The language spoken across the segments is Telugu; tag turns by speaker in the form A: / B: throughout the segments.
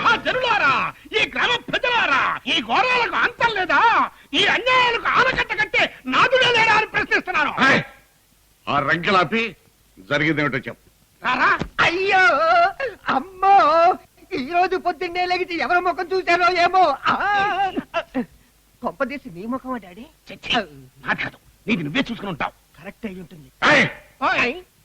A: మహాజనులారా, ఈ గ్రామ ప్రజలారా, ఈ ఘోరాలకు అంతం లేదా? ఈ అన్యాయాలకు ఆనకట్ట కట్టే నాదుడే లేడా అని ప్రశ్నిస్తున్నాను.
B: ఆ రంకెలాపి జరిగిందేమిటో చెప్పు.
C: అయ్యో అమ్మో, ఈ రోజు పొద్దున్నే లెగిసి ఎవరి ముఖం చూశారో ఏమో. గొప్పదేసి నీ ముఖమా డాడీ?
A: కాదు, నీది నువ్వే చూసుకుని ఉంటావు.
C: కరెక్ట్ అయి ఉంటుంది.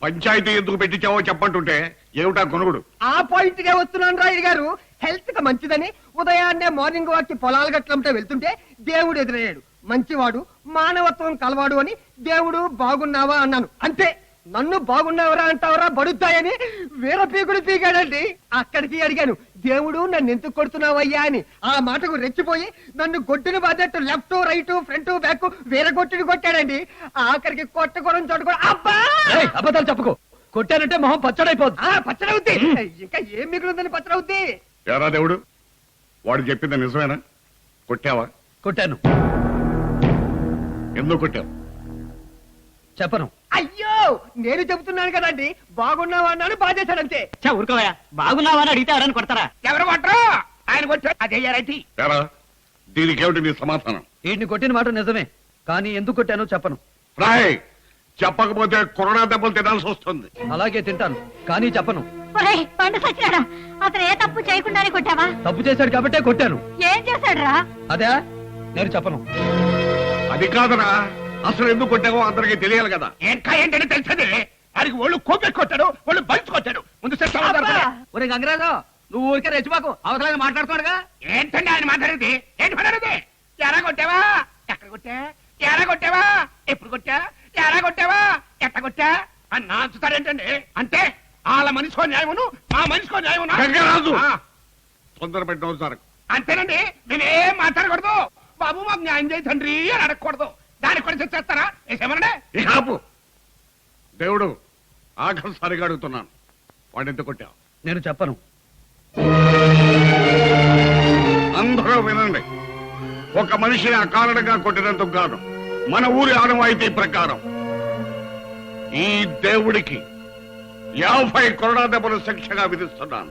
B: పంచాయతీ ఎందుకు పెట్టించావో చెప్పంటుంటే ఏమిటా కొనుగుడు?
C: ఆ పాయింట్ గా వస్తున్నాను రాయుడు గారు. హెల్త్ కి మంచిదని ఉదయాన్నే మార్నింగ్ వాక్ కి పొలాలు గట్లంటే వెళ్తుంటే దేవుడు ఎదురయ్యాడు. మంచివాడు, మానవత్వం కలవాడు అని దేవుడు బాగున్నావా అన్నాను. అంతే. నన్ను బాగున్నావరా అంటావరా బడుద్దాయని వీర పీకుడు పీకాడండి. అక్కడికి అడిగాను, దేవుడు నన్ను ఎందుకు కొడుతున్నావయ్యా అని. ఆ మాటకు రెచ్చిపోయి నన్ను గొడ్డును బాధట్టు లెఫ్ట్ రైట్ ఫ్రంట్ బ్యాక్ వీర కొట్టుని కొట్టాడండి. ఆఖరికి కొట్టకూడదు చోటు అబ్బా.
D: అబద్ధాలు చెప్పుకో. కొట్టానంటే మొహం పచ్చడైపోద్ది.
C: పచ్చడవుద్ది. ఇంకా ఏం మిగులుందని పచ్చడవుద్ది.
B: ఎరా దేవుడు, వాడు చెప్పింది నిజమేనా? కొట్టావా?
D: కొట్టాను.
B: ఎందుకు కొట్టావు?
D: చెప్పను.
C: అయ్యో, నేను చెబుతున్నాను కదండి, బాగున్నావా అన్నాను, బాధేశాడంతే.
D: ఊరుకోవా, బాగున్నావా అని అడిగితే ఎవరైనా కొడతారా?
A: ఎవరు కొట్టరు? ఆయన కొట్టాడు. అదే రైటీ.
B: దీనికి ఏమిటి నీ సమాధానం?
D: వీడిని కొట్టిన మాట నిజమే, కానీ ఎందుకు కొట్టానో చెప్పను.
B: రాయ్, చెప్పకపోతే కరోనా దెబ్బలు తినాల్సి వస్తుంది.
D: అలాగే తింటాను, కానీ చెప్పను.
E: అతను ఏ తప్పు చేయకుండానే కొట్టావా?
D: తప్పు చేశాడు కాబట్టే కొట్టాను.
E: ఏం చేశాడురా?
D: అదే నేను చెప్పను.
B: అది కాదరా, అసలు ఎందుకు కొట్టావో అందరికి తెలియాలి కదా.
A: ఇంకా ఏంటని తెలిసేది? వాడికి ఒళ్ళు కోపెట్టి కొట్టాడు, ఒళ్ళు బలిచి కొట్టాడు. ముందు
D: ఒరే గంగరాజు, నువ్వు ఊరికే రెచ్చిపోకు. అవసరంగా మాట్లాడుతున్నాడుగా.
A: ఏంటండి ఆయన మాట్లాడేది? ఏంటి మాట్లాడేది? ఎలా కొట్టావా? ఎక్కడ కొట్టా? ఎలా కొట్టావా? ఎప్పుడు కొట్టా? ఎలా కొట్టావా? ఎట్ట కొట్టా అని నాచుతారేంటండి? అంటే వాళ్ళ మనిషికో న్యాయమును, మా మనిషికో న్యాయమును.
B: గంగరాజు, తొందర పెట్టిన సార్.
A: అంతేనండి, మేమేం మాట్లాడకూడదు. బాబు మాకు న్యాయం చేయి తండ్రి అని అడగకూడదు. దానికి కూడా చేస్తారా? ఏమన్నా
B: దేవుడు, ఆఖరిసారిగా అడుగుతున్నాను, వాడు ఎంత కొట్టావు?
D: నేను చెప్పను.
B: అందరూ వినండి. ఒక మనిషిని అకారణంగా కొట్టినందుకు గాను మన ఊరి ఆనవాయితీ ప్రకారం ఈ దేవుడికి 50 కొరడా దెబ్బలు శిక్షగా విధిస్తున్నాను.